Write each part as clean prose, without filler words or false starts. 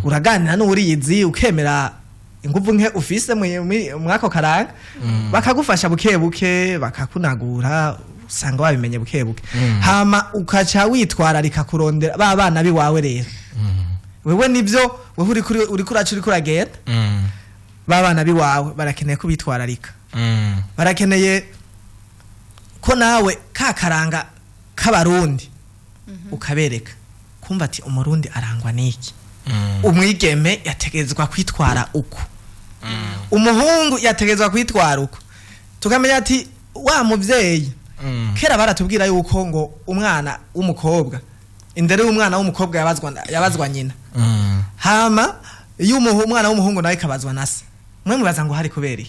uraganira n'uriyizi ukemera inguvu nke ufise mwako karanga bakagufasha buke buke bakakunagura usanga wabimenye buke buke hama ukaca witwararika kurondera ba bana biwawe rero wewe nivyo wewe uri kuragenda ba bana biwawe barakeneye kubitwararika barakeneye ko nawe kakaranga k'abarundi ukabereka kumva ati umurundi arangwa niki umwigeme yategezwa kwitwara uko umuhungu yategezwa kwitwara uko tukamenya ati wa muvyeyi kera baratubwira yuko ngo umwana w'umukobwa indere y'umwana w'umukobwa yabazwa nyina hama iyo umwana w'umuhungu nawe kabazwa nase mwe mubaza ngo hari kubera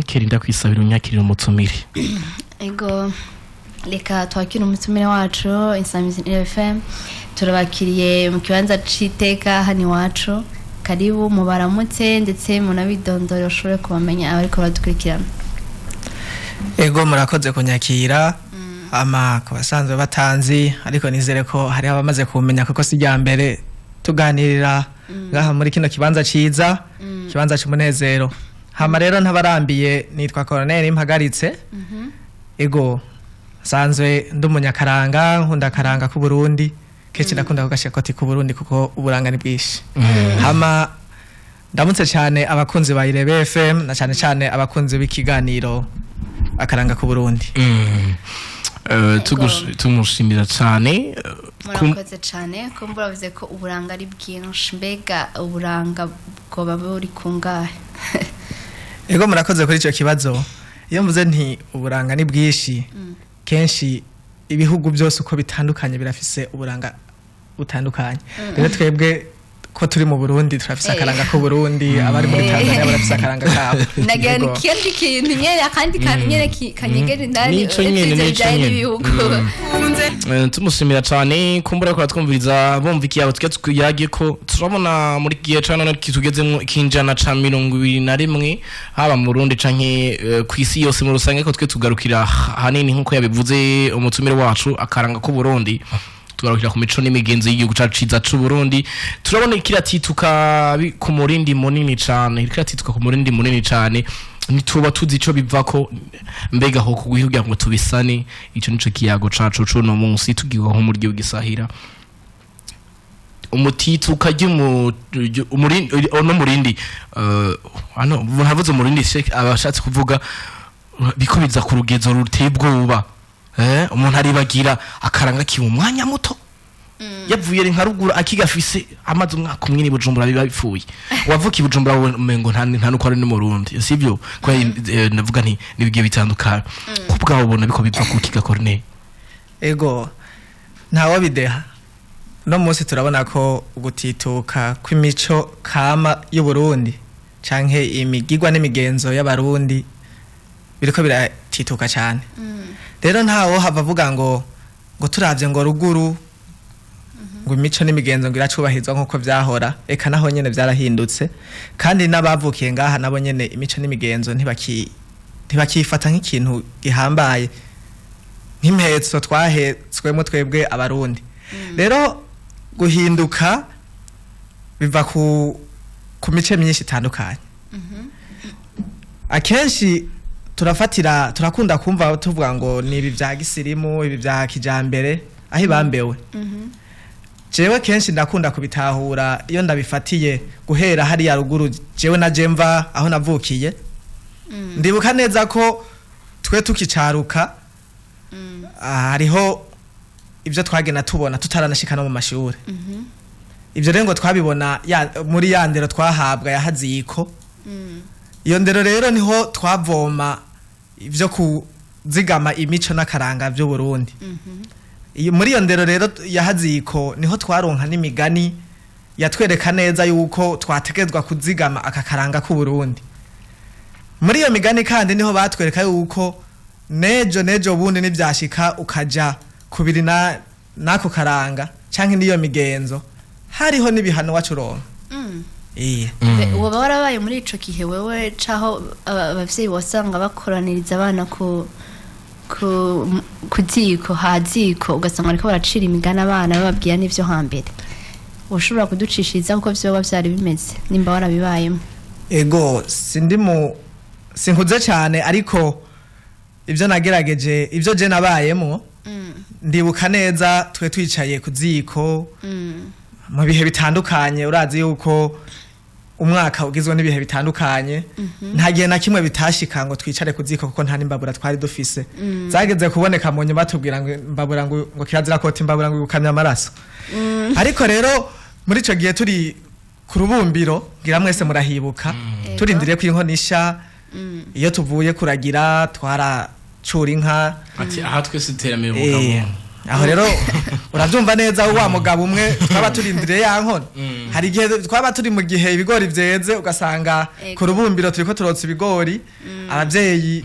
Kirinda kwisabira unyakirira umutumire ego reka twakira umutumire wacu Insamizi FM turabakiriye mu kibanza c'iteka hani wacu karibu mubaramutse ndetse munabidondoro ushobore kubamenya abariko badukurikirana ego murakoze kunyakira ama kubasanzwe batanzi ariko nizere ko hari abamaze kumenya kuko sijya mbere tuganirira ngaha muri kino kibanza ciza kibanza cy'umunezero hama rero ntabarambiye nitwa Colonel Impagaritse ego sanzwe ndumunyakaranga nkunda karanga k'Uburundi kece nakunda kugashaka ati k'Uburundi kuko uburanga ni bwishi hama ndamutse cyane abakunzi ba Irebe FM na cyane abakunzi b'ikiganiro akaranga k'Uburundi tumushimira cyane murakoze cyane kumbura bize ko uburanga ari bwinshi mbega uburanga bwo baburi kungahe ego murakoze kuri icyo kibazo iyo mvuze nti uburanga ni bwishi kenshi ibihugu byose uko bitandukanye birafise uburanga butandukanye rero twebwe ko turi mu Burundi turafise akaranga ko Burundi abari muri Tanzania barafise akaranga kabo nagani kindi kintu nyene akandi kantu nyene kanyegera ndani nico nyene tumushimira cyane kumbura ko twumviriza bumva ikiyabo twyagiye ko turabona muri gihe cyane kitugezemo kinjana ca 21 haba mu Burundi canke kwisi yose mu rusange ko twe tugarukira hanini nkuko yabivuze umutumire wacu akaranga ko Burundi tugarukira ku mico n'imigenzo y'igihugu cyacu ciza c'u Burundi turabona ikiratituka ku murindi munini cyane ikiratituka ku murindi munini cyane nituba tuzi ico bivako mbega ho kuguhiga ngo tubisane ico nico kiyago cacu cuno munsi tugirwa nko muri gihugu gisahira umutituka umurindi ano havuze umurindi abashatse kuvuga bikubiza ku rugezo rutebwoba umuntu aribagira akaranga kiwe umwanya muto yavuye nka ruguru akigafise amaze umwaka umwe ni Bujumbura biba bipfuye wavuka Bujumbura umengo nta nuko ari no mu Burundi sivyo ko navuga nti nibigiye bitandukanye kubwa ubona biko biva kukiga Corneille ego ntawo bideha no munsi turabona ko gutituka kw'imico kama y'u Burundi canke imigigwa n'imigenzo y'abarundi biriko biratituka cyane rero ntawo hava avuga ngo turavye ngo ruguru ngo imico n'imigenzo ngira cubahizwa nkuko vyahora eka naho nyene vyarahindutse kandi nabavukiye ngaha nabo nyene imico n'imigenzo ntibakifata nk'ikintu gihambaye nk'impezo twahetswemo twebwe abarundi rero guhinduka biva ku mice myinshi itandukanye akenshi turakunda kumva tuvuga ngo ni ibi bya gisirimu ibi bya kijambere aho ibambewe jewe kenshi ndakunda kubitahura iyo ndabifatiye guhera hari ya ruguru jewe na jemva aho navukiye ndibuka neza ko twe tukicaruka hariho ibyo twagena tubona tutaranashikana mu mashuri ibyo rero ngo twabibona muri ya ndero twahabwa yahaziko iyo ndero rero niho twavoma ibyo kuzigama imico n'akaranga by'u Burundi muri iyo ndero rero yahaziko niho twaronka n'imigani yatwereka neza yuko twategezwa kuzigama akakaranga k'u Burundi muri iyo migani kandi niho batwereka yuko nejo bundi nibyashika ukaja kubiri nako karanga canke niyo migenzo hariho n'ibihano wacuronka woba warabaye muri ico gihe wewe caho abavyeyi wasanga bakoraniriza abana ku ziko haziko ugasanga ariko baracira imigana abana bababwira n'ivyo hambere ushobora kuducishiriza kuko vyoba vyari bimeze nimba warabibayemo ego sinkuze cyane ariko ivyo nagerageje ivyo je nabayemo ndibuka neza twe twicaye ku ziko mu bihe bitandukanye urazi yuko umwaka ugizwe n'ibihe bitandukanye nta gihe na kimwe bitashika ngo twicare ku ziko kuko nta nimbabura twari dufise zageze kuboneka mu nyuma tubwira ngo imbabura ngo kirazira ko imbabura ngo gukamya amaraso ariko rero muri ico gihe turi ku rubumbiro ngira mwese murahibuka turindiriye ko inkonisha iyo tuvuye kuragira twaracura inka ati aha twese iteramira umugabo aho rero uravyumva neza wa mugabo umwe twaba turindiriye ya nkono hari gihe twaba turi mu gihe ibigori vyeze ugasanga ku rubumbiro turiko turotsa ibigori abavyeyi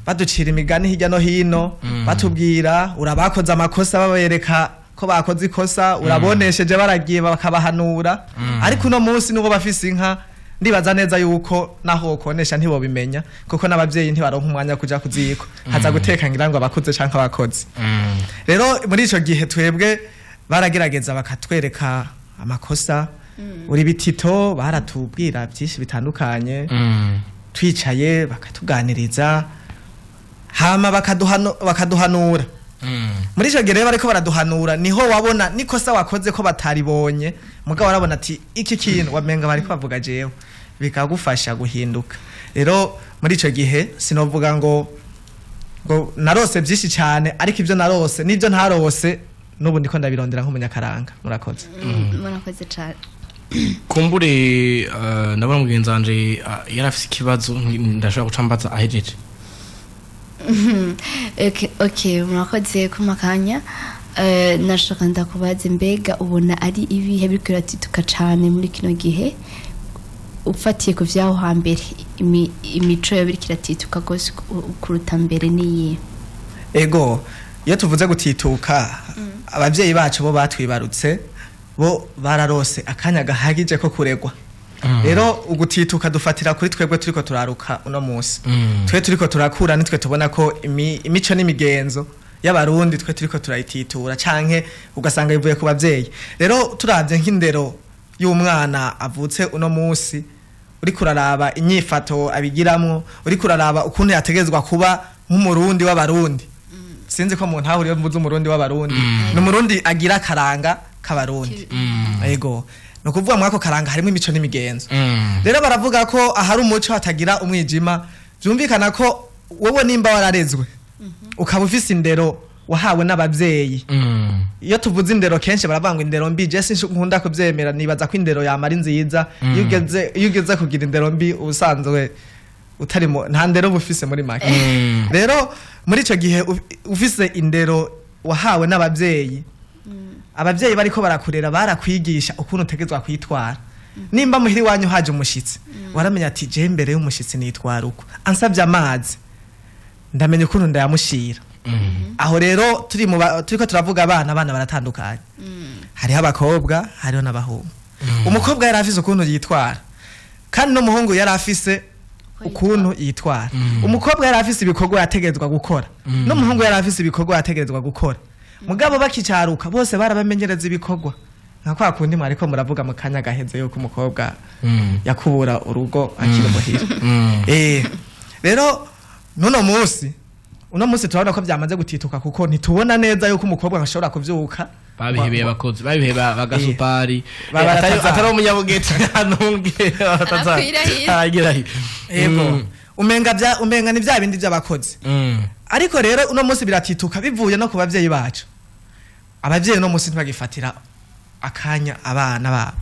baducira imigani hirya no hino batubwira urabakoze amakosa babereka ko bakoze ikosa urabonesheje baragiye bakabahanura ariko uno munsi nuko bafise inka ndibaza neza yuko naho konesha ntibo bimenya kuko nabavyeyi ntibaronka umwanya kuja kuziko haza guteka ngira ngo abakuze canke abakozi rero muri ico gihe twebwe baragerageza bakatwereka amakosa uri bitito baratubwira byinshi bitandukanye twicaye bakatuganiriza hama bakaduhanura muri ico gihe bariko baraduhanura niho wabona nikosa wakoze ko bataribonye mugabo warabona ati iki kintu wamenga bariko bavuga jewe bikagufasha guhinduka rero muri ico gihe sinovuga ngo narose byinshi cyane ariko ivyo narose nivyo ntarose nubu ndiko ndabirondera nk'umunyakaranga murakoze murakoze cyane kumbure ndabona mugenzi wanje yarafise ikibazo ndashaka gucambaza ahejeje okay murakoze kumakanya nashaka ndakubaza mbega ubona ari ibihe biriko biratituka cane muri kino gihe ufatiye ku vyaho hambere imico yo biriko iratituka gose kuruta mbere niyi ego iyo tuvuze gutituka abavyeyi bacu bo batwibarutse bo bararose akanya gahagije ko kuregwa rero ugutituka dufatira kuri twebwe turiko turaruka uno munsi twe turiko turakura nitwe tubona ko imico n'imigenzo y'abarundi twe turiko turayititura canke ugasanga bivuye ku bavyeyi rero turavye nk'indero y'umwana avutse uno munsi uri kuraraba inyifato abigiramwo uri kuraraba ukuntu yategezwa kuba nk'umurundi w'abarundi sinzi ko mu ntahuriye mvuze umurundi w'abarundi n'umurundi agira akaranga k'abarundi yego no kuvuga mwako karanga harimo imico n'imigenzo rero baravuga ko ahari umuco hatagira umwijima byumvikana ko wowe nimba wararezwe ukaba ufise indero wahawe n'abavyeyi iyo tuvuze indero kenshi baravanga indero mbi je sinkunda kuvyemera nibaza ko indero yamara nziza iyo ugeze kugira indero mbi ubusanzwe utarimo nta ndero bufise muri make rero muri ico gihe ufise indero wahawe n'abavyeyi abavyeyi bariko barakurera barakwigisha ukuntu utegezwa kwitwara nimba muhiri wanyu haje umushitsi waramenya ati je mbere y'umushitsi nitwara uko ansabye amazi ndamenya ukuntu ndayamushira aho rero turiko turavuga abana baratandukanye hariho abakobwa hariho n'abahungu umukobwa yari afise ukuntu yitwara kandi n'umuhungu yari afise ukuntu yitwara umukobwa yari afise ibikorwa yategezwa gukora n'umuhungu yari afise ibikorwa yategezwa gukora mugabo bakicaruka bose barabamenyereza ibikorwa nka kwa kundi mwariko muravuga mu kanya gaheze yuko umukobwa yakubura urugo akiri muhira rero uno munsi turabona ko byamaze gutituka kuko ntitubona neza yuko umukobwa ashobora kuvyuka babihebeye abakozi babihebeye bagasupari atari umunyabugete ntumbwe atazahirahira yego umenga ni bya bindi by'abakozi ariko rero uno munsi biratituka bivuye no ku bavyeyi bacu abavyeyi uno munsi ntibagifatira akanya abana babo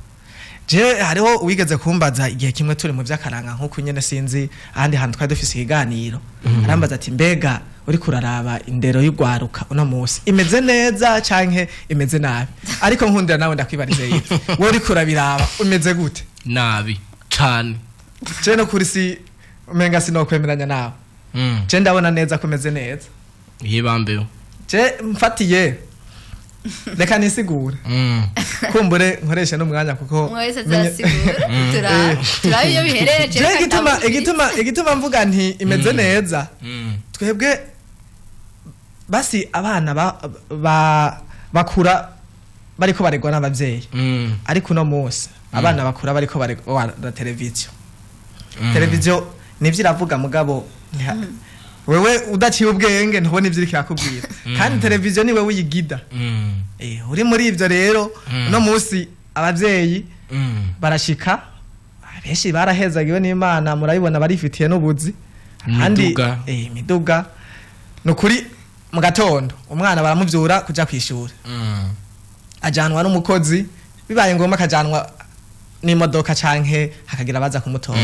je hariho uwigeze kumbaza igihe kimwe turi mu vy'akaranga nkuko nyene sinzi ahandi hantu twari dufise ikiganiro arambaza ati mbega uri kuraraba indero y'ugwaruka uno munsi imeze neza canke imeze nabi ariko nkundira nawe ndakwibarize yife wowe uri kurabiraba umeze gute nabi cane je no kuri si umenga sinokwemeranya nawe je ndabona neza ko umeze neza yibambeho je mfatiye reka nisigura kumbure nkoresha n'umwanya kuko mwese turasigura turabe iyo bihereje igituma mvuga nti imeze neza twebwe basi abana bakura bariko baregwa n'abavyeyi ariko no munsi abana bakura bariko baregwa na televiziyo nivyo iravuga mugabo wewe udaciye ubwenge ntubona ivyo irikakubwira kandi televiziyo niwe uyigida uri muri ivyo rero no munsi abavyeyi barashika benshi barahezagiwe n'Imana murabibona barifitiye n'ubuzi kandi imiduga nukuri mu gatondo umwana baramuvyura kuja kwishura ajanwa n'umukozi bibaye ngoma akajanwa n'imodoka canke hakagira baza kumutora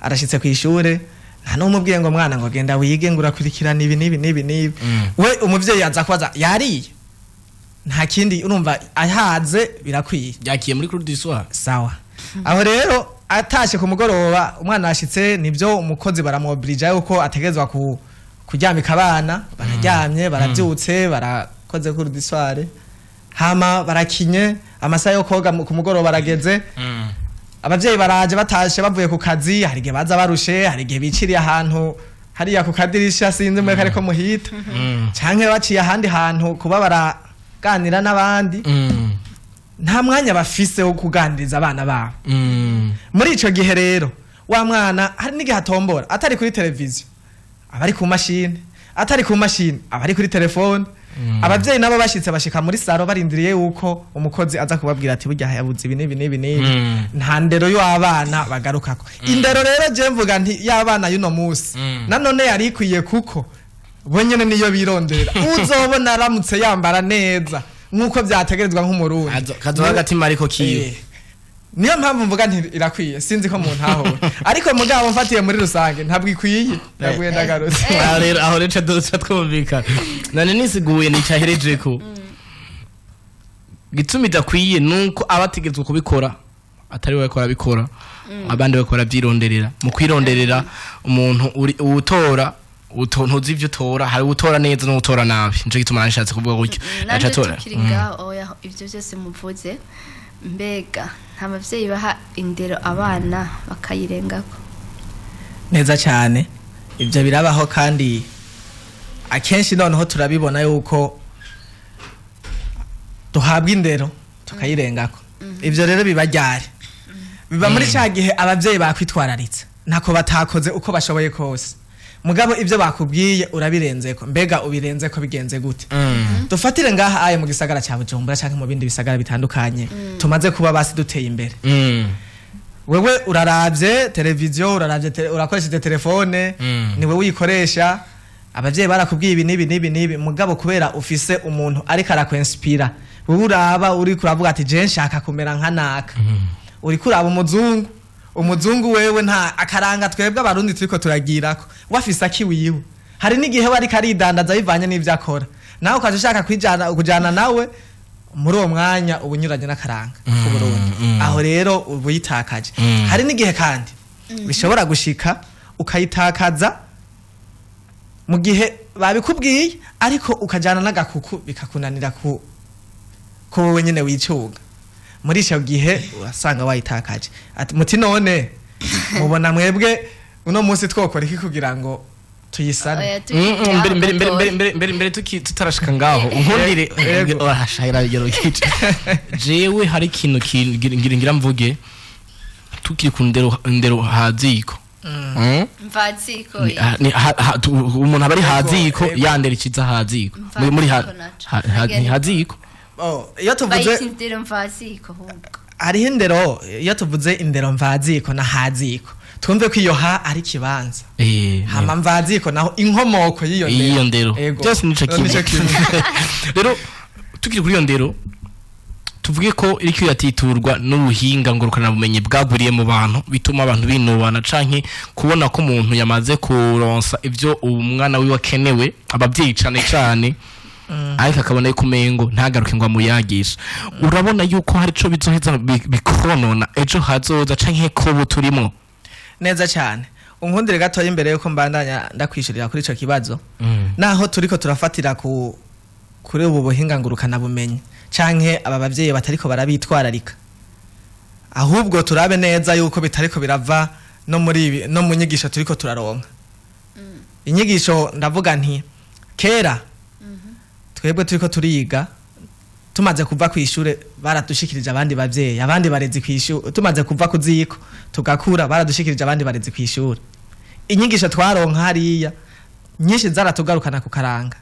arashitse kwishure nta n'umubwiye ngo mwana ngo genda wige ngura kurikirana ibi we umuvyeyi aza kwaza yariye nta kindi urumva ahaze birakwiye yakiye muri cour du soir sawa aho rero atashe ku mugoroba umwana ashitse nivyo umukozi baramobilija yuko ategezwa kuryamika abana bararyamye baravyutse barakoze cour du soir hama barakinye amasaha yo koga ku mugoroba barageze abavyeyi baraje batashe bavuye ku kazi hari gihe baza barushe hari gihe biciriye ahantu hariya ku kadirisha sinzi mwe kariko muhita canke baciye ahandi hantu kuba baraganira n'abandi nta mwanya bafise wo kuganiriza abana babo muri ico gihe rero wa mwana hari n'igihe atombora atari kuri televiziyo abari ku mashine atari ku mashine abari kuri telefone abavyeyi nabo bashitse bashika muri saro barindiriye yuko umukozi aza kubabwira ati burya yabuze ibi nta ndero yo abana bagarukako indero rero je mvuga nti y'abana yuno musi nanone yari ikwiye kuko bonyene niyo birondera uzobona aramutse yambara neza nkuko vyategerezwa nk'umurundi kazo hagati ariko kiyo niyo mpamvu mvuga nti irakwiye sinzi ko mu ntaho ariko mugabo mfatiye muri rusange ntabwo ikwiye ndaguye ndagarutse aho rero duca twumvikana nane nisiguye nicahereje ko gituma idakwiye nuko abategetswe kubikora atari we bakora bikora abandi bakora byironderera mu kwironderera umuntu utora ntuzi ivyo utora hari utora neza no utora nabi nico gituma nashatse kuvuga gutyo nacatora ivyo byose muvuze mbega nta bavyeyi baha indero abana bakayirengako neza cyane ibyo birabaho kandi akenshi noneho turabibona yuko duhabwa indero tukayirengako ivyo rero bibajyare biba muri cya gihe abavyeyi bakwitwararitse ntako batakoze uko bashoboye kose mugabo ivyo bakubwiye urabirenzeko mbega ubirenzeko bigenze gute dufatire ngaha aye mu gisagara cya Bujumbura canke mu bindi bisagara bitandukanye tumaze kuba basi duteye imbere wewe uraravye televiziyo urakoresheje telefone niwe uyikoresha abavyeyi barakubwiye ibi nibi mugabo kubera ufise umuntu ariko arakwenspira wewe uraba uri kuravuga ati je nshaka kumera nka naka uri kuraba umuzungu wewe nta akaranga twebwe abarundi turiko turagirako wafise akiwiwe hari n'igihe wari karidandaza bivanye n'ivyo akora nawe ukaje ushaka kujana nawe muri uwo mwanya ubunyuranye n'akaranga ku Burundi aho rero ubuyitakaje hari n'igihe kandi bishobora gushika ukayitakaza mu gihe babikubwiye ariko ukajana n'agakuku bikakunanira ko wowe nyene wicunga muri ico gihe urasanga wayitakaje ati muti none mubona mwebwe uno munsi twokora iki kugira ngo tuyisane mbere tutarashika ngaho nkundire urashahira rugero kici jewe hari ikintu ngira mvuge tukiri ku ndero haziko mvaziko umuntu abari haziko yandera ikiza haziko muri haziko iyo tuvuze indero mvaziko hariho indero iyo tuvuze indero mvaziko na haziko twumve ko iyo ha ari kibanza hama mvaziko naho inkomoko y'iyo ndero byose nico kimwe rero tukiri kuri iyo ndero tuvuge ko iriko yatiturwa n'ubuhinga ngurukana bumenye bwaguriye mu bantu bituma abantu binubana canke kubona ko umuntu yamaze kuronsa ivyo umwana wiwe akenewe abavyeyi cane ariko akabona yuko umengo ntagaruke ngo amuyagisha urabona yuko hari ico bizoheza bikonona ejo hazoza canke ko turimo neza cyane unkundire gatoya imbere yuko mbandanya ndakwishurira kuri ico kibazo naho turiko turafatira ku kuri ubu buhinga ngurukana bumenyi canke aba bavyeyi batariko barabitwararika ahubwo turabe neza yuko bitariko birava no muri no mu nyigisho turiko turaronka inyigisho ndavuga nti kera twebwe turiko turiga tumaze kuva ku ishure baradushikirije abandi bavyeyi abandi barezi ku ishure tumaze kuva ku ziko tugakura baradushikirije abandi barezi ku ishure inyigisho twaronka hariya nyinshi zaratugarukana ku karanga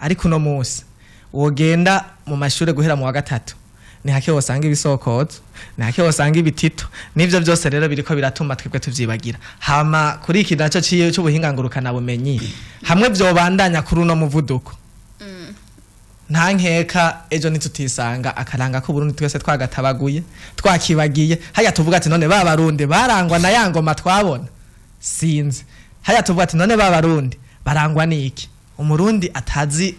ariko no munsi wogenda mu mashure guhera mu wa gatatu ni hake wosanga ibisokozo ni hake wosanga ibitito nivyo byose rero biriko biratuma twebwe tuvyibagira hama kuri iki naco ciye cy'ubuhinga ngurukana bumenyi hamwe vyobandanya kuri uno muvuduko nta nkeka ejo nitutisanga akaranga ko Burundi twese twagatabaguye twakibagiye haya tuvuga ati none babarundi barangwa na yangoma twabona sinzi haya tuvuga ati none babarundi barangwa niki umurundi atazi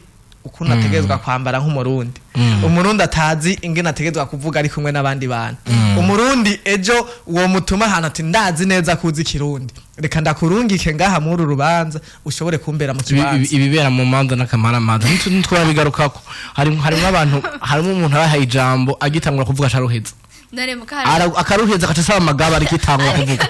ukuntu ategezwa kwambara nk'umurundi umurundi atazi ingene ategezwa kuvuga ari kumwe n'abandi bantu umurundi ejo uwo mutuma hano ati ndazi neza kuzi kirundi reka ndakurungike ngaha muri urubanza ushobore kumbera mu kibanza ibibera mu manza n'akamaramanza ntitwabigarukako harimo abantu harimo umuntu abahaye ijambo agitangura kuvuga caruheza akaruheza akacasaba amagaba ariko itangura kuvuga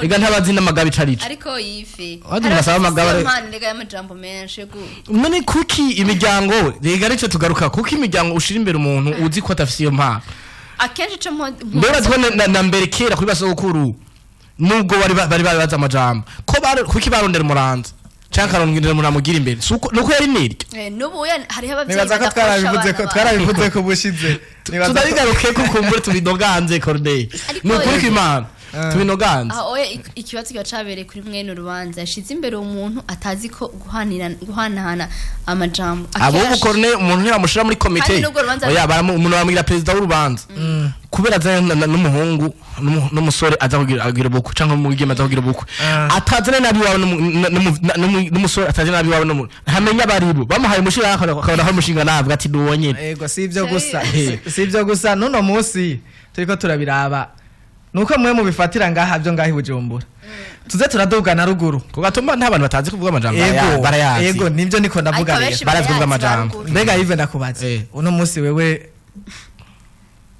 ega ntabazi n'amagaba icarico ariko yife basaba amagaba rega y'amajambo menshi none kuki imiryango rega arico tugaruka kuki imiryango ushira imbere umuntu uzi ko atafise iyo mpano akenshi co mbona tubone na mbere kera kuri basokuru nubwo bari baza amajambo ko kuki barondera umuranza canka arongera muramugira imbere nuko yari niryo nubu hari abavyeyi nibaza ko twarabivuze ko bushize tudabigaruke ko kumbure tubidoganze Corday nukuri ko Imana tubinoganze ikibazo kiba cabereye kuri mwene urubanza yashize imbere umuntu atazi ko guhanahana amajambo abo bukorne umuntu ntibamushira muri komite oya umuntu bamugira president w'urubanza kubera azana n'umuhungu n'umusore aza kugira buku canke umugime aza kugira buku atazane nabi wawe n'umusore atazane nabi wawe hamenya baribo bamuhaye mushira akabona ko mushinga nabwo ati duwonyene yego sivyo gusa nuno munsi turiko turabiraba nuko mwe mubifatira ngaha byo ngahi Bujumbura tuze turaduga na ruguru kugatuma nta bantu batazi kuvuga amajambo barayazi yego nivyo niko ndavuga rero barazi kuvuga amajambo mbega yive ndakubaza uno munsi wewe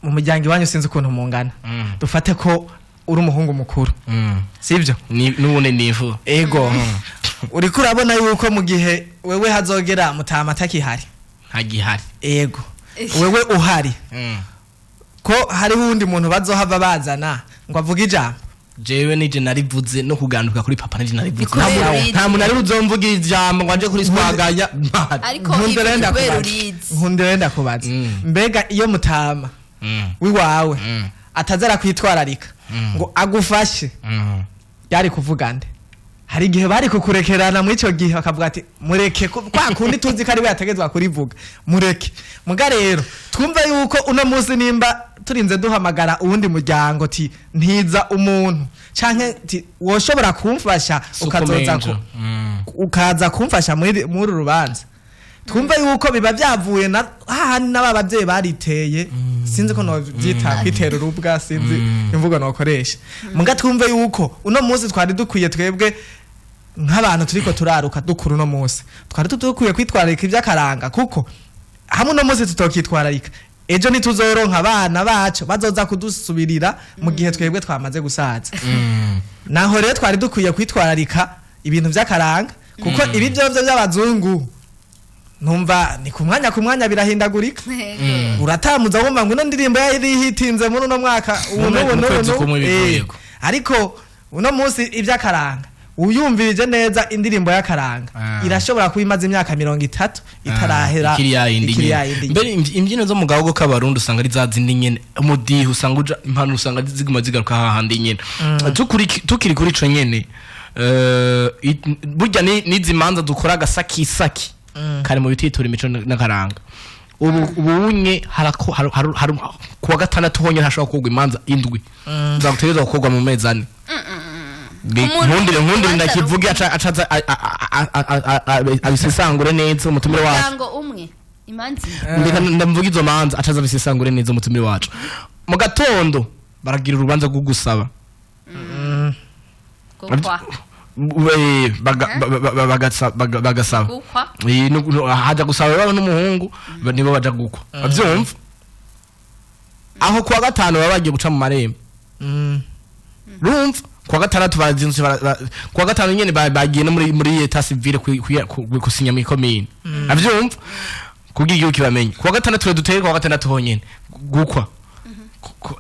mu muryango iwanyu sinzi ukuntu mungana dufate ko uri umuhungu mukuru sivyo n'ubune nivu ego uriko urabona yuko mu gihe wewe hazogera mutama atakihari hagihari ego wewe uhari ko hari wundi muntu bazohava bazana ngo avuge ijambo jewe nije narivuze no kuganduka kuri papa nije narivuze nta muntu ari uzomvuga ijambo ngo anje kuri swaganya ariko nkundenda kubaza mbega iyo mutama wiwawe atazara kwitwararika ngo agufashe yari kuvuga nde hari igihe bari kukurekerana mu ico gihe bakavuga ati mureke kwa kundi tuzi kari yategezwa kurivuga mureke muga rero twumva yuko uno munsi nimba turinze duhamagara uwundi muryango ti ntiza umuntu canke ti woshobora kumfasha ukazoza ukaza kumfasha muri rubanza twumva yuko biba byavuye na hahani n'ababyeyi bariteye sinzi ko no byita kwitera urubwa sinzi imvugo nokoresha muga twumve yuko uno munsi twari dukwiye twebwe nk'abantu turiko turaruka dukuru no munsi twari dukwiye kwitwararika iby'akaranga kuko hamwe no munsi tutokitwararika ejo nituzoronka abana bacu bazoza kudusubirira mu gihe twebwe twamaze gusaza naho rero twari dukwiye kwitwararika ibintu by'akaranga kuko ibi byo by'abazungu numva ni kumwanya birahindagurika uratamuza wumva ngo ino ndirimbo yari hitinze muri uno mwaka ariko uno munsi iby'akaranga uyumvirije neza indirimbo y'akaranga irashobora kuba imaze imyaka 30 itarahera ikiriyindi mbere imbyino zo mu gahugu k'abarundi usanga ari zazindi nyene umudiho usanga uja impano usanga ziguma zigaruka hahandi nyene tukiri kuri ico nyene burya n'izimanza dukora agasakisaki kare mu bititura imico n'akaranga ubunye kuwa gatandatu honye hashobora kugwa imanza indwi zagutegerezwa gukorwa mu mezi ane nkundire ndakivuge acaza abisesangure neza umutumire wacu yango umwe imanzi ndamvuga izo manza acaza abisesangure neza umutumire wacu mu gatondo baragira urubanza rwo gusaba bagasaba haja gusaba baba n'umuhungu nibo baja gukwa avyumva aho kuwa gatanu baba bagiye guca mu marembo rumva kuwa gatandatu bazinze kuwa gatanu nyene bagiye no muri eta civile kusinya mu komine avyumva kugira igihugu kibamenye kuwa gatandatu duteye kuwa gatandatu honyene gukwa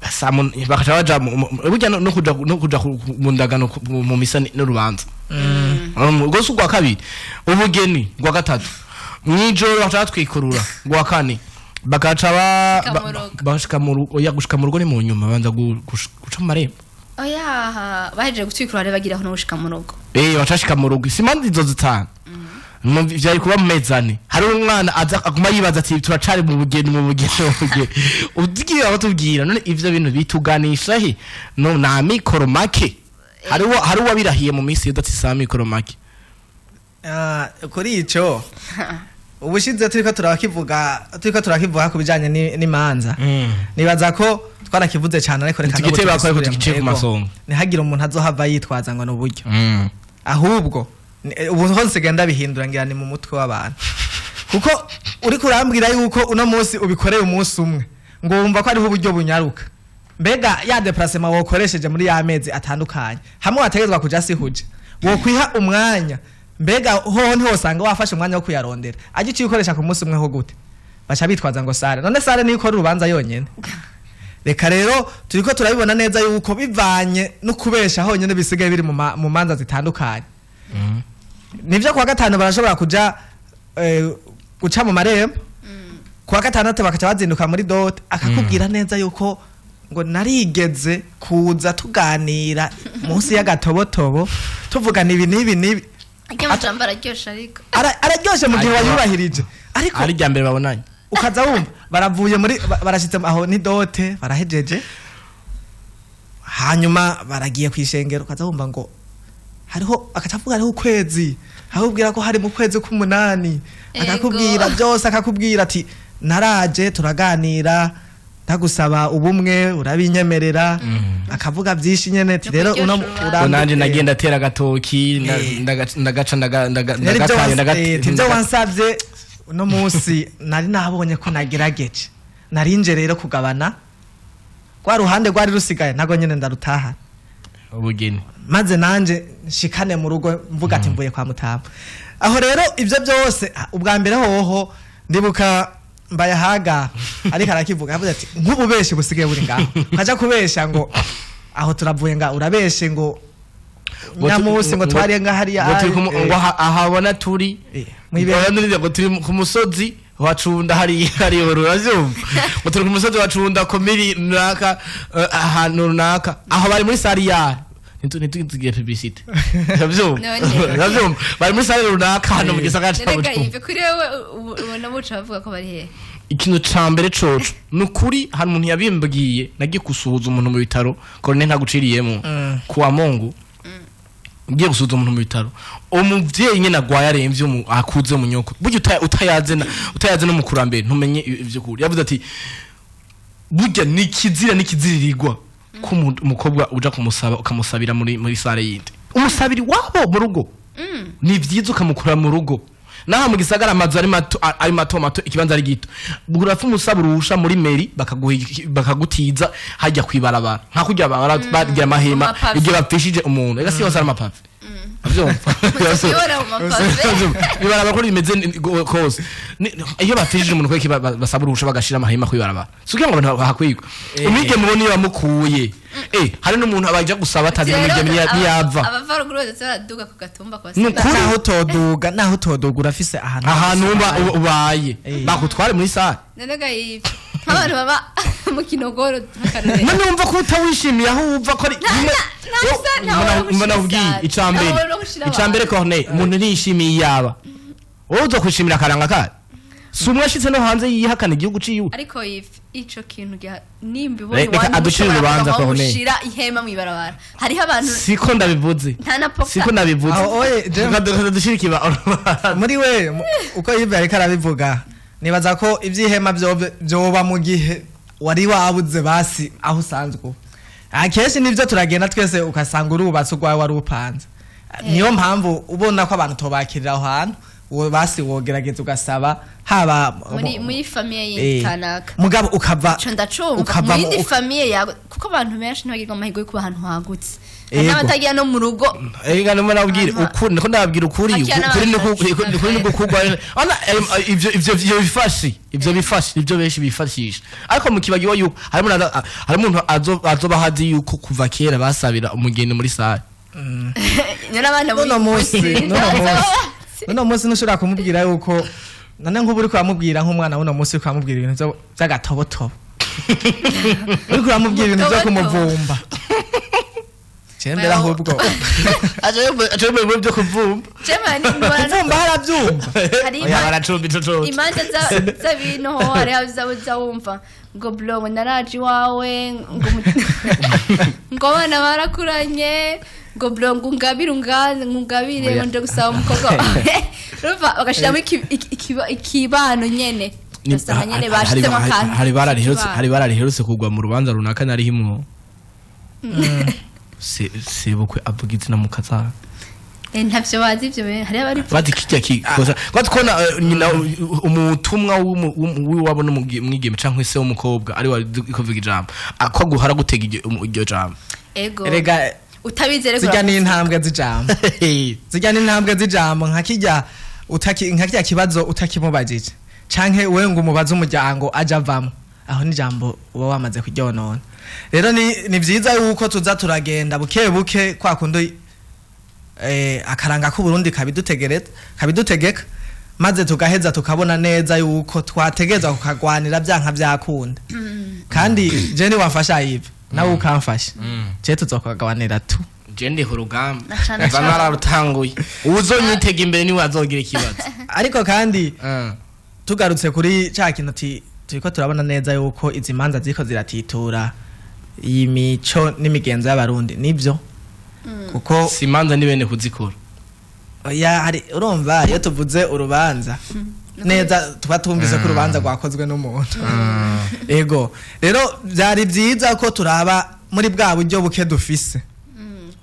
samu bakaca baja burya no kuja mu ndagano mu misa n'urubanza gose ugwa kabiri ubugeni gwa gatatu mwijoro bakaca twikurura gwa kane bakaca bashika mu gushika mu rugo ni mu nyuma banza guca mu marembo oya bahejeje gutwikurura bagira no gushika mu rugo bacashika mu rugo simandi izo zitanu vyari kuba mu mezane hari umwana aza aguma yibaza ati turacari mu bugeni udigira aho tubwira none ivyo bintu bituganisha he no na mikoro make hari wabirahiye mu minsi yodati sa mikoro make kuri ico ubushize turiko turakivuga ku bijanye n'imanza nibaza ko twarakivuze cyane ariko reka tugiteba ko tugice ku masonga nihagira umuntu azohava yitwaza ngo no buryo ahubwo ubu hose genda bihindura ngira ni mu mutwe w'abantu kuko uri kurambwira yuko uno munsi ubikoreye umunsi umwe ngo wumva ko ariho uburyo bunyaruka mbega ya déplacement wokoresheje muri ya mezi atandukanye hamwe wategezwa kuja sihuje wo kwiha umwanya mbega hoho ntiho usanga wafashe umwanya wo kuyarondera aje cyikoresha ku munsi umwe ho gute bacha bitwaza ngo sare none sare niko rubanza yonyene reka rero turiko turabibona neza yuko bivanye no kubesha honyene bisigaye biri mu manza zitandukanye nivyo kuwa gatanu barashobora kuja guca mu marembo kuwa gatandatu bakaca bazinduka muri dote akakubwira neza yuko ngo narigeze kuza tuganira munsi y'agatobotobo tuvugana ibi nibi akemajambo araryosha ariko araryoshe mu gihe wayubahirije ariko ari rya mbere babonanye ukaza wumva baravuye muri barashitse aho ni dote barahejeje hanyuma baragiye kwishengero ukaza wumva ngo hariho akacavuga hariho ukwezi ahubwira ko hari mu kwezi k'umunani akakubwira byose akakubwira ati naraje turaganira ndagusaba ubumwe urabinyemerera akavuga byinshi nyene ati rero uno nanje nagenda tera gatoki ndagaca ndagataye tibyo wansabye uno munsi nari nabonye ko nagerageje narinje rero kugabana kwa ruhande rwari rusigaye nago nyene ndarutaha ubugeni maze nanje nshikane mu rugo mvuga ati mvuye kwa Mutamba aho rero ivyo byose ubwa mbere hoho ndibuka mbayahaga ariko arakivuga avuze ati nk'ububeshe busigaye buri ngaho kaja kubesha ngo aho turavuye nga urabeshe ngo nyamusi ngo twari nga hari ngo ahabona turi mwibera ngo turi ku musozi wacunda hari urazumva ngo turi ku musozi wacunda komiri runaka ahantu runaka aho bari muri sariya ntitugiye publicity navyumva bari muri sariya runaka hano mu gisagara cyacu kuri wewe ubona muca bavuga ko bari he ikintu cambere coco nukuri hari umuntu yabimbwiye nagiye gusuhuza umuntu mu bitaro korone ntaguciriyemo kuwa Mungu ngiye gusuhuza umuntu mu bitaro umuvyeyi nyene agwaye aremvye akuze mu nyoko buryo utayaze no mukurambere ntumenye ivyo kuri yavuze ati burya nikiziririrwa ko umukobwa uja kumusaba ukamusabira muri sare yindi umusabiri wabo mu rugo ni vyiza ukamukura mu rugo naho mu gisagara amazu ari mato ikibanza ari gito burafu umusaba urusha muri meri bakagutiza hajya kwibarabara nka kujya bagira amahema igihe bapfishije umuntu ega si yose ari amapave bibaraba ko rimeze kose iyo bapfishije umuntu kweki basaba urusha bagashira amahema kwibarabara sukiye ngo bahakwiga umige mubone bamukuye hari n'umuntu abaje gusaba atazi n'umige niyava abavaruguru bose baraduga ku gatumba kwa naho toduga urafise ahantu ubaye bakutware muri sare nenega abantu baba mu kinogoro none umva ko utawishimiye aho umva ko ari mbona ubwiye icambere corne umuntu nishimiye yaba wowe uzokwishimira akaranga ka sumwe ashitse no hanze yihakana igihugu ciwe ariko ico kintu nimbibonye adushira urubanza corne ushira ihema mwibarabara hariho abantu siko ndabivuze siko ndabivuze dushira kiba muri we uko yive ariko arabivuga nibaza ko ivyihema byoba mu gihe wari wabuze basi aho usanzwe akeshi nivyo turagenda twese ukasanga urubatse rwawe wari upanze niyo mpamvu ubona ko abantu tobakirira aho hantu uwo basi wogerageza ugasaba haba muri famille kanaka mugabo ukava ukava muri famille yawe kuko abantu benshi ntibagirwa amahirwe yo kuba ahantu hagutse n'abatagiye no mu rugo ega no nabwira ukuri niko ndabwira ukuri niko kugwa ana ivyo bifashi ivyo benshi bifashisha ariko mu kibagiwa yuko hari umuntu azoba hazi yuko kuva kera basabira umugeni muri sare no munsi nushobora kumubwira yuko nane nk'uburi kuramubwira nk'umwana w'uno munsi kuramubwira ibintu by'agatobotobo uri kuramubwira ibintu byo kumuvumba Chembera ahubwo aje byo kuvumba kuvumba harabyumva oya baracumba icoco imanza z'abintu hari azabuza wumva ngo blog naraji wawe ngo bana barakuranye ngo blog ngabire nje gusaba umukobwa ruva bagashiramo ikibano nyene basanga nyene bashizemo akantu hari barariherutse kugwa mu rubanza runaka nari himwo sebukwe avuga izina mu kaza ntavyo bazi ivyo hari abari bati kijya kikoza kwatukona nyina umutumwa w'iwabo no mwigeme canke se w'umukobwa ari wari kuvuga ijambo akwaguhara gutega iryo jambo ego erega utabizere zijya n'intambwe z'ijambo nkakijya kibazo utakimubajije canke we ngo umubaze umuryango aja avamo aho ni jambo uba wamaze kuryonona rero ni vyiza yuko tuza turagenda buke kwa kundo akaranga k'Uburundi kabidutegeka maze tugaheza tukabona neza yuko twategeza kukagwanira byanka byakunda kandi je ni wafasha ibi nawe ukamfasha je tuzokagawanira tu je ndi hurugamba vanara rutanguye uzonyitega imbere ni wazogira ikibazo ariko kandi tugarutse kuri ca kintu turiko turabona neza yuko izi manza ziko ziratitura imico n'imigenzo y'abarundi nivyo kuko simanza ni bene kuzikora ya hari urumva iyo tuvuze urubanza neza tuba tumvise ko urubanza rwakozwe n'umuntu ego rero byari byiza ko turaba muri bwa buryo buke dufise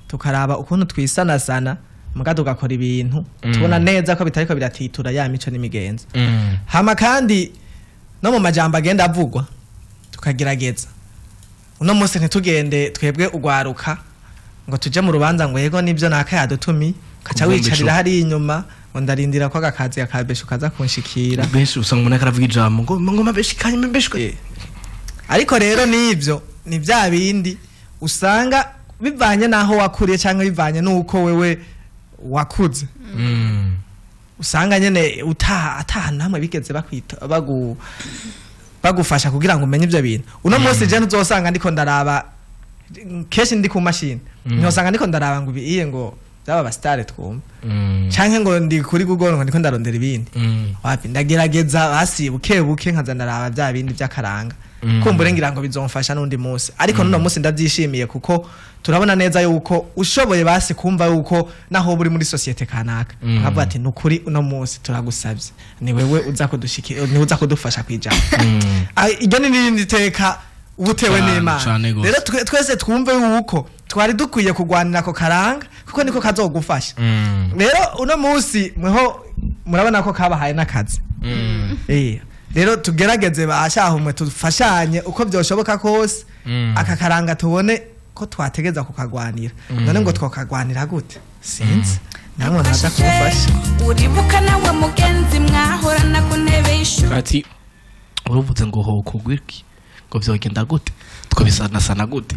tukaraba ukuntu twisanasana muga tugakora ibintu tubona neza ko bitariko biratitura ya mico n'imigenzo hama kandi no mu majambo agenda avugwa tukagerageza uno munsi ntitugende twebwe ugwaruka ngo tuje mu rubanza ngo yego nibyo naka yadutumi kaca wicarira hari inyuma ngo ndarindira ko agakazi akabesha kaza kunshikira benshi usanga umuntu akaravuga ijambo ngo mabeshikanye mbeshwe ariko rero nivyo ni bya bindi usanga bivanye naho wakuriye cyangwa bivanye nuko wewe wakuze usanga nyene atahana hamwe bigeze bakwita bagufasha kugira ngo umenye ibyo bintu uno munsi je nuzosanga ndiko ndaraba keshi ndi ku machine ntosanga ndiko ndaraba ngo biye ngo zaba bastare twumva canke ngo ndi kuri Google ngo ndiko ndarondera ibindi wapi ndagerageza basi buke nkaza ndaraba bya bindi by'akaranga kumbure ngira ngo bizomfasha nundi munsi ariko nuno munsi ndabyishimiye kuko turabona neza yuko ushoboye basi kumva yuko naho buri muri societe kanaka avuga ati nukuri uno munsi turagusabye ni wewe uza kudushikira ni uza kudufasha kwijana iryo ni nindi teka ubutewe n'Imana rero twese twumve yuko twari dukwiye kugwanira ko karanga kuko niko kazogufasha rero uno munsi mweho murabona ko kabahaye nakazi rero tugerageze bashaho mwe tufashanye uko byoshoboka kose akakaranga tubone ko twategeza kukagwanira none ngo twokagwanira gute sinzi namwe naza kumufasha uribuka nawe mugenzi mwahorana ku ntebe y'ishuri ati uruvuze ngo ho kugwiki ngo byogenda gute twabisanasana gute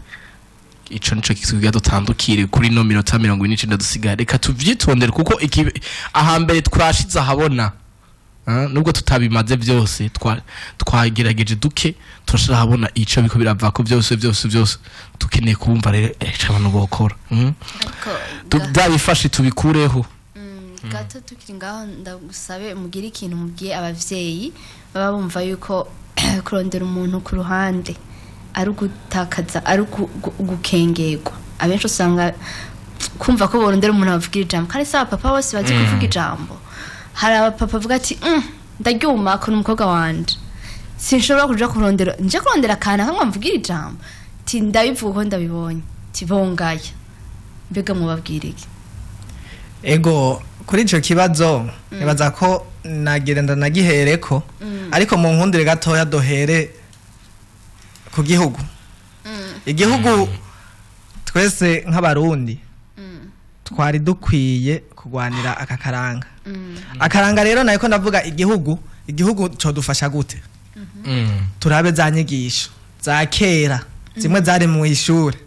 ico nico kisubiye dutandukire kuri no minota 29 dusigaye reka tuvyitondere kuko ahambere twashiza habona nubwo tutabimaze byose twagerageje duke turashira habona ico biko birava ko byose tukeneye kumva rero abantu bokora tubifashe tubikureho gato tukiri ngaho ndagusabe mugira ikintu mubwiye abavyeyi baba bumva yuko kurondera umuntu ku ruhande ari gutakaza ari gukengerwa abenshi usanga kumva ko borondera umuntu avugira ijambo kandi saba papa bose bazi kuvuga ijambo hari abapapa avuga ati ndaryuma ko n'umukobwa wanje sinshobora kuja kurondera kana kamwe mvugira ijambo ti ndabivuga ko ndabibonye tibongaya mbega mubabwira iki ego kuri ico kibazo nibaza ko nagirenda nagihereko ariko mu nkundire gatoya dohere ku gihugu igihugu twese nk'abarundi twari dukwiye kugwanira akakaranga akaranga rero nayiko ndavuga igihugu cyo dufasha gute turabe za nyigisho za kera zimwe zari mu ishure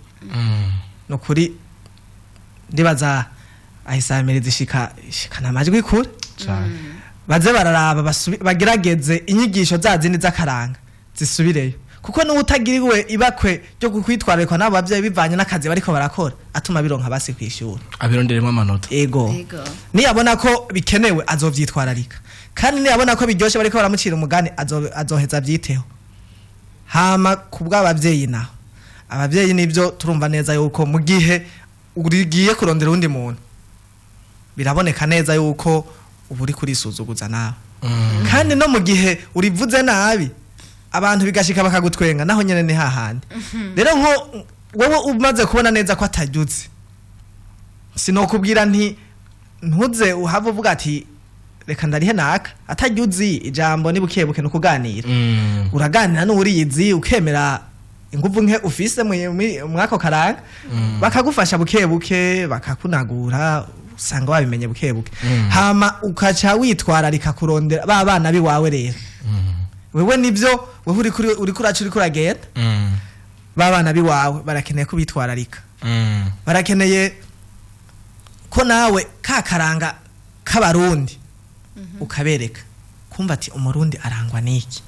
no kuri ndibaza ahisamiriza shikana amajwi kure baze bararaba bagerageze inyigisho za zindi z'akaranga zisubireyo kuko n'ubutagiriwe ibakwe ryo kukwitwararikwa n'abo bavyeyi bivanye n'akazi bariko barakora atuma bironka basi kwishura abironderemo amanota ego niyabona ko bikenewe azovyitwararika kandi niyabona ko biryoshe bariko baramucira umugani azoheza vyiteho hama kubw'abavyeyi naho abavyeyi nivyo turumva neza yuko mu gihe urigiye kurondera undi muntu biraboneka neza yuko uburi kurisuzuguza nawe kandi no mu gihe urivuze nabi abantu bigashika bakagutwenga naho nyene ni hahandi rero nko wowe umaze kubona neza ko atajutse sinokubwira ntuze uhava uvuga ati reka ndarihe naka atajuzi ijambo ni bukebuke no kuganira uraganira n'uriyizi ukemera inguvu nke ufise mwako karanga bakagufasha bukebuke bakakunagura usanga wabimenye bukebuke hama ukaca witwararika kurondera ba bana biwawe rero wewe nivyo wewe uri kuragenda babana biwawe barakeneye kubitwararika barakeneye ko nawe kakaranga k'abarundi ukabereka kumva ati umurundi arangwa niki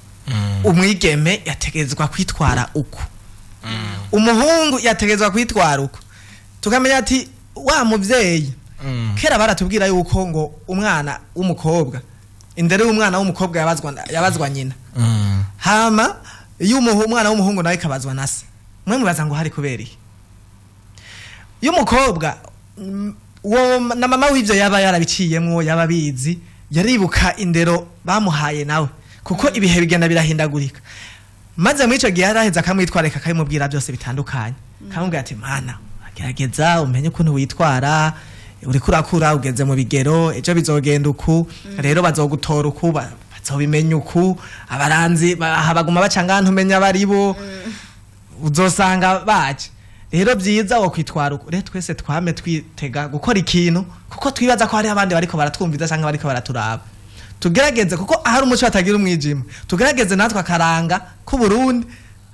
umwigeme yategezwa kwitwara uko umuhungu yategezwa kwitwara uko tukamenya ati wa muvyeyi kera baratubwira yuko ngo umwana w'umukobwa indere y'umwana w'umukobwa yabazwa nyina hama umwana w'umuhungu nawe kabazwa nase mwe mubaza ngo hari kuberiye y'umukobwa na mama w'ivyo yaba yarabiciyemwo yababizi yaribuka indero bamuhaye nawe kuko ibihe bigenda birahindagurika maze muri ico gihe yaraheza akamwitwareka akabimubwira byose bitandukanye kamubwira ati mana agerageza umenye ukuntu witwara uri kurakura ugeze mu bigero ejo bizogenda uku rero bazogutora uku bazobimenya uku abaranzi habaguma bacanga ntumenya baribo uzosanga baje rero byiza wo kwitwara uku rero twese twame twitega gukora ikintu kuko twibaza ko hari abandi bariko baratwumviza cyangwa bariko baraturaba tugerageze kuko ahari umuco batagira umwijima tugerageze natwe akaranga k'Uburundi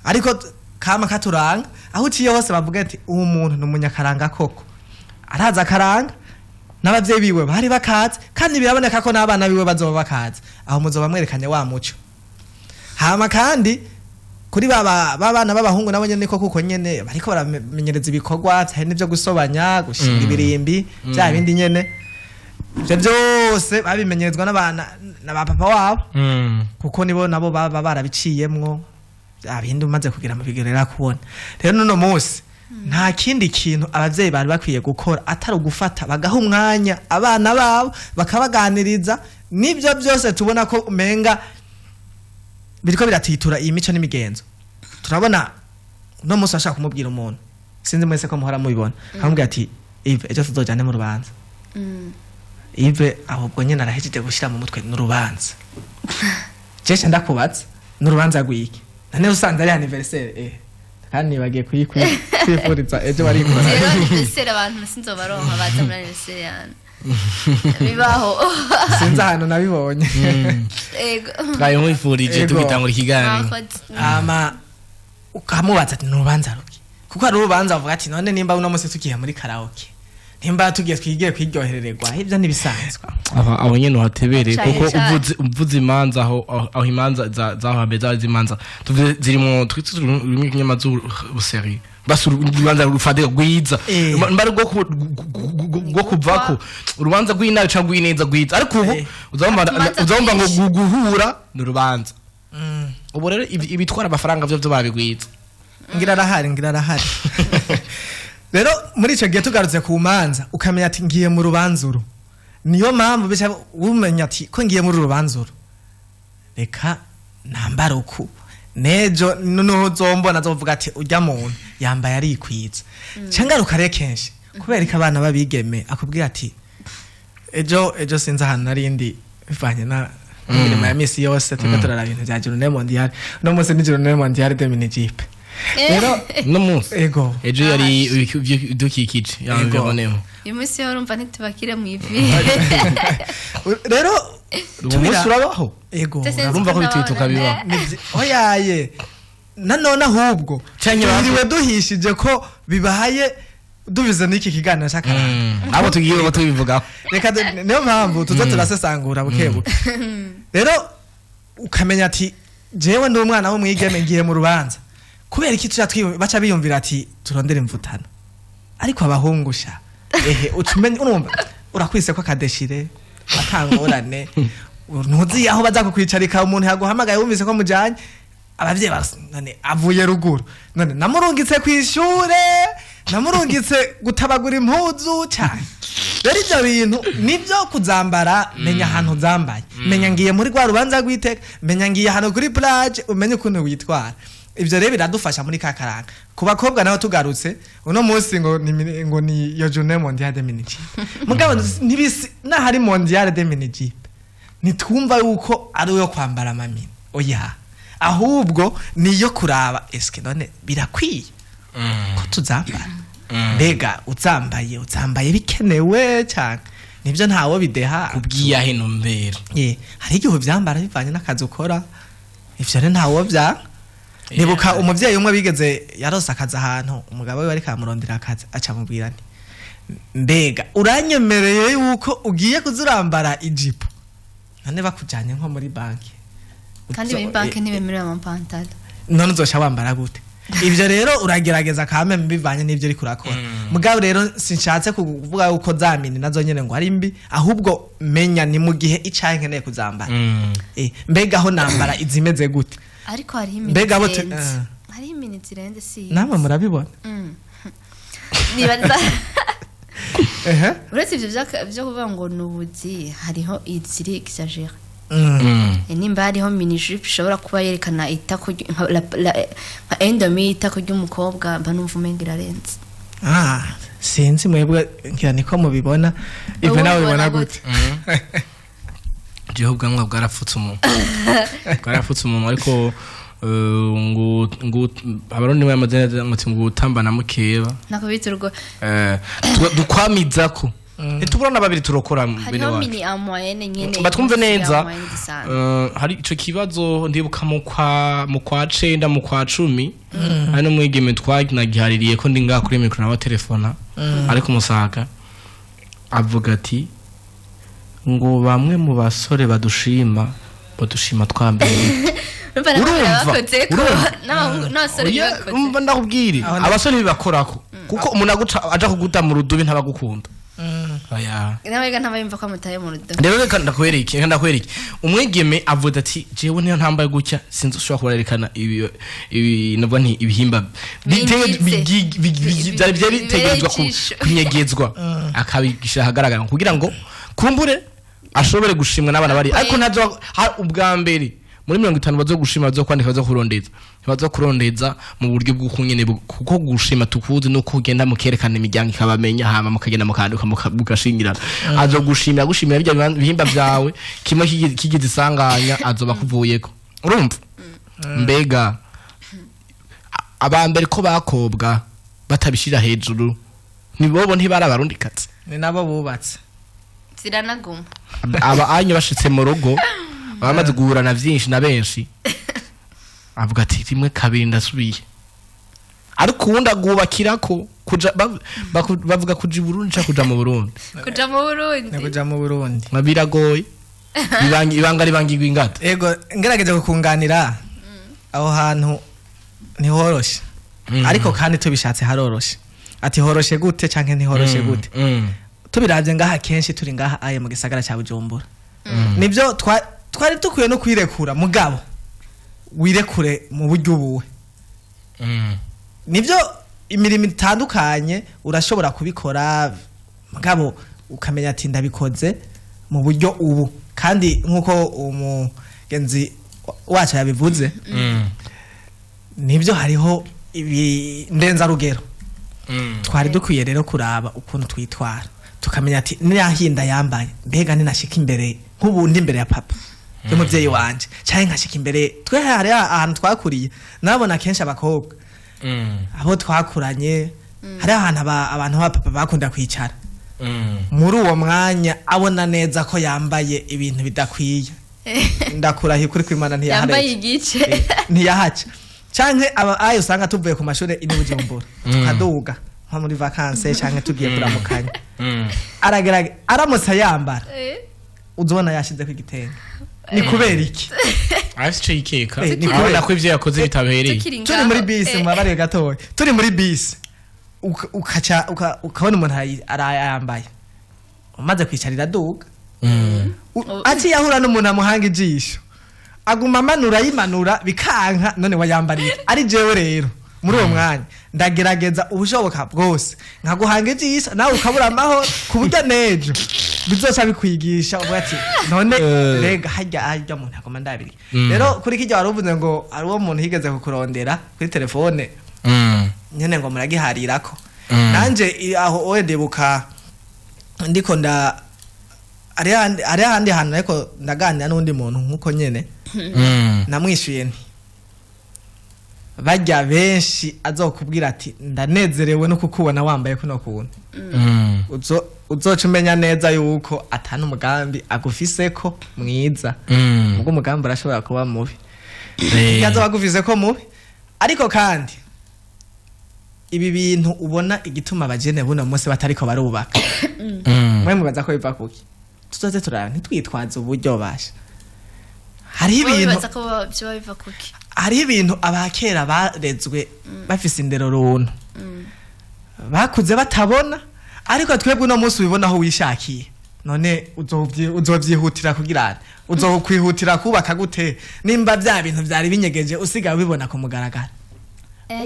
ariko kama katuranga aho uciye hose bavuga ati uwo muntu n'umunyakaranga koko araza akaranga n'abavyeyi biwe bari bakaze kandi biraboneka ko n'abana biwe bazoba bakaze aho muzoba mwerekanye wa muco hama kandi kuri babana b'abahungu nabo nyene niko kuko nyene bariko baramenyereza ibikorwa cyane n'ivyo gusobanya gushinga ibirimbi bya bindi nyene ivyo byose babimenyerezwa n'abana na papa wabo kuko nibo nabo baba barabiciyemwo bya bindi umaze kugira mu bigerera kubona rero none munsi nta kindi kintu abavyeyi bari bakwiye gukora atari ugufata bagaha umwanya abana babo bakabaganiriza nivyo byose tubona ko umenga biriko biratitura iyi mico n'imigenzo turabona no musi ashaka kumubwira umuntu sinzi mwese ko muhora mubibona akamubwira ati Ive ejo tuzojane mu rubanza Ive ahubwo nyene arahejeje gushira mu mutwe n'urubanza jeshe ndakubatse n'urubanza gwiki nane usanze ari anniversaire kandi bagiye kwifuriza ejo bari gukora rero anniversaire abantu sinzobaronka baza muri anniversaire yana bibaho sinzi ahantu nabibonye ego twaye mwifurije tugitangura ikiganiro ama ukamubaza ati n'urubanza ruki kuko ari urubanza avuga ati none nimba uno munsi tugiye muri karaoke nimba tugiye twigiye kwiryoherererwa ibyo nibisanzwe aho nyene uhatebere kuko uvuze imanza aho imanza zaho habeza imanza tuvuze zirimo twitse urimi kinyamazu buseri basu urubanza rufadega gwiza mbari go kuvako urubanza gw'inayo cyangwa gw'ineza gwiza ariko ubu uzomba ngo guhura n'urubanza ubu rero ibitwara amafaranga byo babigwiza ngira arahari rero muri ico gihe tugarutse ku manza ukamenya ati ngiye mu rubanzuro niyo mpamvu bisha umenya ati ko ngiye muri rubanzuro reka nambara uku nejo no zombona zovuga ati urya muntu yambaye ari ikwiza cyangwa rukare kenshi kubereka abana babigeme akubwira ati ejo sinzi ahantu narindi bivanye na imirimo ya misi yose turiko turaraba ibintu vya journée mondiale no munsi ni journée mondiale de minijipe rero no munsi ego ejo yari idukikije yamvibonemo uyu munsi yo urumva ntitubakire mu ivi rero umunsi urabaho ego urumva ko bitwituka bibaho oyaye nanone ahubwo turiwe duhishije ko bibahaye dubize n'iki kiganiro cy'akaranga abo tugiye ngo tubivugaho reka niyo mpamvu tuza turasesangura bukebuke rero ukamenya ati jewe ndi umwana wo mwigeme ngiye mu rubanza kubera iki baca biyumvira ati turondera imvutano ariko abahungusha ucumenye urumva urakwise ko akadeshire atangorane ntuzi aho baza kukwicarika umuntu yaguhamagaye wumvise ko mujanye abavyeyi none avuye ruguru none namurungitse kwishure namurungitse gutabagura impuzu cyane rero ibyo bintu nibyo kuzambara menya ahantu zambaye menya ngiye muri rwa rubanza rw'iteka menya ngiye ahantu kuri plage umenye ukuntu witwara ivyo rero biradufasha muri kakaranga ku bakobwa naho tugarutse uno munsi ngo ni yo journée mondiale de minijipe mugabo nibisi nahari mondiale de minijipe nitwumva yuko ari yo kwambara amamini oya ahubwo niyo kuraba eske none birakwiye ko tuzambara mbega uzambaye bikenewe cyane nibyo ntawo bideha kubwiya hino mbere hari igihe byambara bivanye n'akazi ukora ivyo rero ntawo bya nibuka umuvyeyi umwe bigeze yarose akazi ahantu umugabo we bari kamurondera akazi aca mubwira nti mbega uranyemereye yuko ugiye kuzurambara ijipo none bakujanye nko muri banki kandi muri banki ntibemerera amapantalo none uzosha wambara gute ivyo rero uragerageza kame bivanye n'ivyo uri kurakora mugabo rero sinshatse kuvuga uko zamini nazo nyene ngo ari mbi ahubwo menya ni mu gihe icaye nkeneye kuzambara mbega aho nambara izimeze gute ariko hari iminsi zirenze si namwe murabibona nibaza uretse ivyo vyo kuvuga ngo nubuzi hariho iziri exagere nimba hariho mini jupe ishobora kuba yerekana itako nka endomi itako ry'umukobwa mba numva umenga irarenze sinzi mwebwe ngira niko mubibona ivyo nawe ubibona gute jeho bwanwa bwarafutse umuntu ariko ngo abarundi b'amazina ngo utambana mukeba nako biturgo dukwamizako ntitubona babiri turokora bene wacu mini amoyene nyene batwumve neza hari ico kibazo ndibuka mu kwa 9 mu kwa 10 hano mwigeme twaginagihaririye ko ndi ngaha kuri micro na telefona ariko musaga avuga ati ngo bamwe mu basore badushima twambere urumva ndakubwire abasore bibakorako kuko umuntu aja kuguta mu rudubi ntabagukunda aya nawega ntabayimva ko mutaye mu rudubi rero reka ndakwereke umwegeme avuga ati jewe niyo ntambaye gutya sinzi ushobora kubarerekana ibi nabwo nti ibihimba byari bitegerezwa kunyegezwa akabigisha hagaragara kugira ngo kumbure ashobore gushimwa n'abana bari ariko ntazo ubwa mbere muri 50 bazo gushima bazo kwandika bazo kurondeza mu buryo bw'ukunyene kuko gushima tukuzi no kugenda mukerekana imiryango ikabamenya hama mukagenda mukandika mukashingirana azo gushimira bya bihimba byawe kimwe kigize isanganya azoba kuvuyeko urumva mbega abambere ko bakobwa batabishira hejuru nibobo ntibara abarundi katse ni nabo bubatse ziranaguma aba anyo bashitse mu rugo bamaze guhurana vyinshi na benshi avuga ati rimwe kabiri ndasubiye ariko uwundi agubakirako bavuga kuja Burundi cha kuja mu Burundi kuja mu Burundi mabiragoye ibanga ribangirwa ingata ego ngerageje kukunganira aho hantu ni horoshe ariko kandi tubishatse haroroshe ati horoshe gute canke ni horoshe gute tubiravye ngaha kenshi turi ngaha aye mu gisagara ca Bujumbura nibyo twari tukwiye no kwirekura mugabo wirekure mu buryo buwe nibyo imirimo itandukanye urashobora kubikora mugabo ukamenya ati ndabikoze mu buryo ubu kandi nkuko umugenzi wacu yabivuze nibyo hariho ndenza rugero twari dukwiye rero kuraba ukuntu twitwara tukamenya ati niyahinda yambaye mbega ninashika imbere nk'ubundi imbere ya papa y'umuvyeyi wanje cyane nkashika imbere twe hari ahantu twakuriye nabona kenshi abakobwa abo twakuranye hari ahantu abantu ba papa bakunda kwicara muri uwo mwanya abona neza ko yambaye ibintu bidakwiye ndakurahiye kuri kwimana yambaye igice ntiyahaca canke ayo usanga tuvuye ku mashuri ine Bujumbura tukaduga nko muri vacances canke tugiye kuramukanya aragerage aramutse yambara uzobona yashize ku igitenge ni kubera iki afite ikeka abona ko ivyo yakoze bitabereye turi muri bisi mwabare gatoya turi muri bisi ukabona umuntu arayambaye umaze kwicarira duga ati yahura n'umuntu amuhanga ijisho aguma amanura yimanura bikanka none wayambariye ari jewe rero muri uwo mwanya ndagerageza ubushoboka bwose nkaguhanga ijisho nawe ukabura amahoro ku buryo nejo bizoca bikwigisha uvuga ati none rega harya muntu agoma ndabiri rero kuri kijya waruvuze ngo ari uwo muntu higeze kukurondera kuri telefone nyene ngo muragiharirako nanje aho oendebuka ndiko ari handi hantu ariko ndaganira n'undi muntu nkuko nyene namwishuye nti bajya benshi azokubwira ati ndanezerewe no kukubona wambaye kuno kuntu uzoca umenya neza yuko atana umugambi agufiseko mwiza ubwo umugambi urashobora kuba mubi yazo bagufiseko mubi ariko kandi ibi bintu ubona igituma abajene buno munsi batariko barubaka mwe mubaza ko biva kuki tuzoze turaba ntitwitwaze uburyo basha hari ibintu abakera barezwe bafise indero runtu bakuze batabona ariko twebwe uno munsi ubibona aho wishakiye none uzovyihutira kugira uzokwihutira kubaka gute nimba bya bintu byari binyegeje usigaye ubibona ku mugaragara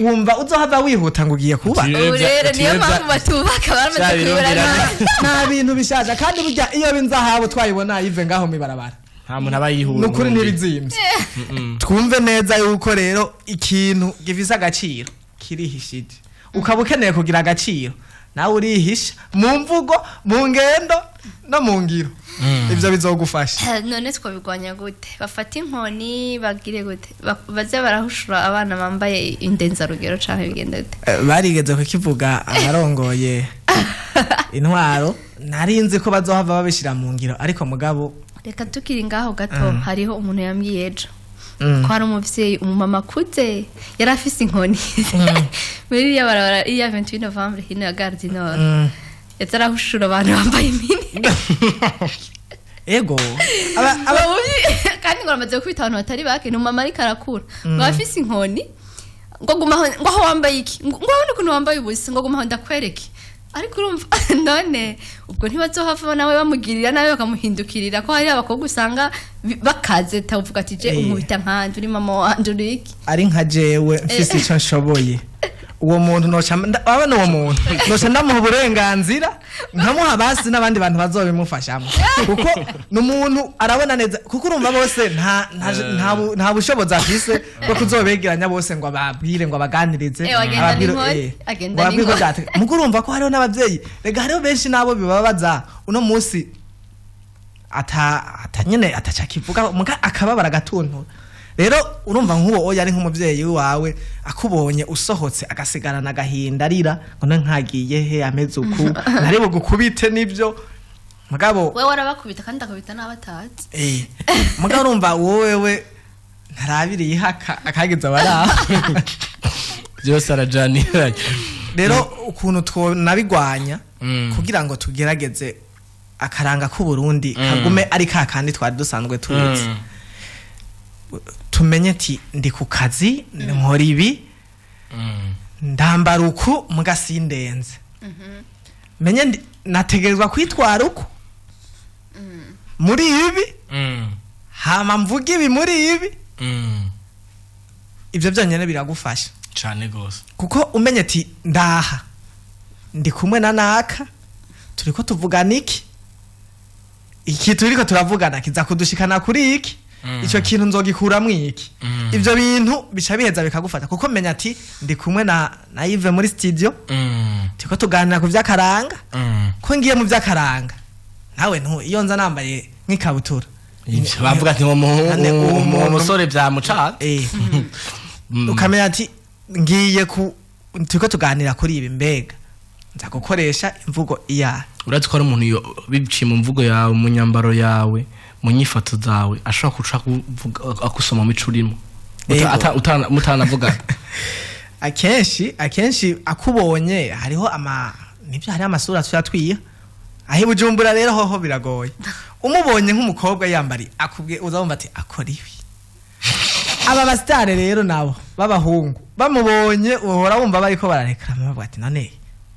wumva uzohava wihuta ngo ugiye kuba urere niyo mpamvu batubaka baramaze kwibara nta bintu bishaje kandi burya iyo binzahabo twayibona yive ngaho mibarabara nta muntu aba yihura nukuri ntibizimvye twumve neza yuko rero ikintu gifise agaciro kirihishije ukaba ukeneye kugira agaciro nawe urihisha mu mvugo mu ngendo no mu ngiro ivyo bizogufasha none twabigwanya gute bafata inkoni bagire gute baze barahushura abana bambaye indenza rugero canke bigenda gute barigeze kukivuga abarongoye intwaro narinzi ko bazohava babishira mu ngiro ariko mugabo reka tukiri ngaho gato hariho umuntu yambwiye ejo ko hari umuvyeyi umumama akuze yari afise inkoni muri ya barabara iya 28 Novembre hino ya Gare du Nord yatarahushura abantu bambaye imini ego kandi ngo bamaze kwita abantu batari bake ni umumama ariko arakura ngo afise inkoni ngo gumaho ngo aho wambaye iki ngo abone ukuntu wambaye ubusa ngo gumaho ndakwereke ariko urumva none ubwo ntibazohava nawe bamugirira nawe bakamuhindukirira ko hari abakobwa usanga bakaze tavuga ati je umubita nkandi uri mama wanje uriki ari nka jewe mfise ico nshoboye uwo muntu noca abana uwo muntu noca ndamuha uburenganzira nkamuha basi n'abandi bantu bazobimufashamo kuko n'umuntu arabona neza kuko urumva bose nta bushobozi afise bwo kuzobegeranya bose ngo ababwire ngo abaganirize ababwire gate muko urumva ko hariho n'abavyeyi rega hariho benshi nabo bibabaza uno munsi atanyene atacakivuga akababara gatuntura rero urumva nk'uwo oya ari nk'umuvyeyi wawe akubonye usohotse agasigarana agahinda arira ngo nkagiye he ameze uku nari bugukubite nivyo mugabo wewe warabakubita kandi akubita n'abatazi mugabo urumva wowewe ntarabiriye haka akageza bara byose arajanira rero ukuntu twonabigwanya kugira ngo tugerageze akaranga k'Uburundi kagume ari kakandi twari dusanzwe tuzi tumenye ati ndi ku kazi nkora ibi ndambara uku mugasindenze menye nategerezwa kwitwara uku muri ibi hama mvuga ibi muri ibi ivyo byonyene biragufasha cyane gose kuko umenye ati ndaha ndi kumwe na naka turiko tuvugana iki turiko turavugana kiza kudushikana kuri iki ico kintu nzogikuramwo iki ivyo bintu bica biheza bikagufata kuko menya ati ndi kumwe na Yves muri studio tiko tuganira ku vyakaranga ko ngiye mu vyakaranga nawe iyo nza nambaye nk'ikabutura bavuga ati ngo musore vyamucaga ukamenya ati ngiye tiko tuganira kuri ibi mbega nza gukoresha imvugo iya uretse ko ari umuntu biciye mu mvugo yawe mu nyambaro yawe mu nyifato zawe ashobora kuca akusoma mu icurimo mutanavuga akenshi akubonye hariho nibyo hari amasura tuyatwiye ahi Bujumbura rero hoho biragoye umubonye nk'umukobwa yambari akubwiye uzabumva ati akora ibi aba bastare rero nabo babahungu bamubonye uhora wumva bariko bararekama bavuga ati none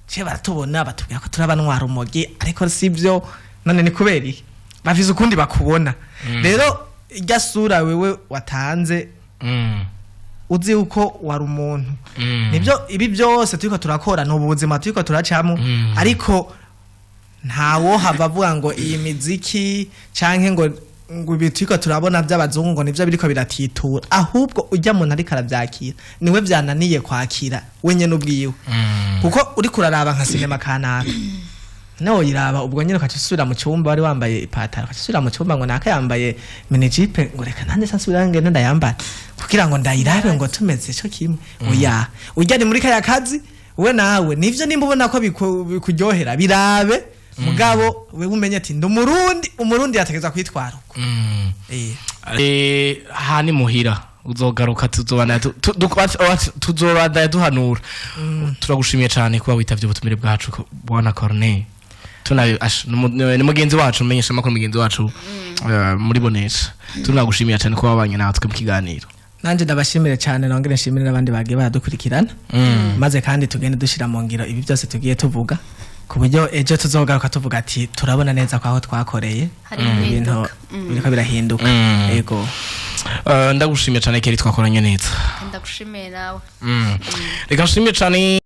je baratubona batubwira ko turabanwara umogi ariko sivyo none ni kubera bavize ukundi bakubona rero irya sura wewe watanze uzi uko wari umuntu nibyo ibi byose turiko turakora no buzima turiko turacamo ariko ntawo hava avuga ngo iyi miziki canke ngo ibi turiko turabona by'abazungu ngo nivyo biriko biratitura ahubwo ujya muntu ari karavyakira niwe vyananiye kwakira wenye n'ubwiwe kuko uri kuraraba nka sinema kanaka no yiraba ubwo nyine ukacisubira mu cyumba wari wambaye ipataro ukacisubira mu cyumba ngo naka yambaye mini jipe ngo reka nande sasubira ngende ndayambara kugira ngo ndayirabe ngo tumeze cyo kimwe oya ujya ni muri kaya kazi we nawe nivyo nimba ubona ko bikuryohera birabe mugabo we umenye ati umurundi yategeza kwitwara uko hani muhira uzogaruka tuzobanda duhanura turagushimiye cyane kuba witavye ubutumire bwacu bwana Corneille ni mugenzi wacu menyesha makuru mugenzi wacu muri bonesha tunagushimiye cyane kuba wabanye natwe mu kiganiro nanje ndabashimire cyane nongere nshimire n'abandi bagiye baradukurikirana maze kandi tugende dushira mu ngiro ibi byose tugiye tuvuga ku buryo ejo tuzogaruka tuvuga ati turabona neza ko aho twakoreye ibintu biriko birahinduka yego ndagushimiye cyane keri twakoranye neza ndagushimira nawe reka nshimire cyane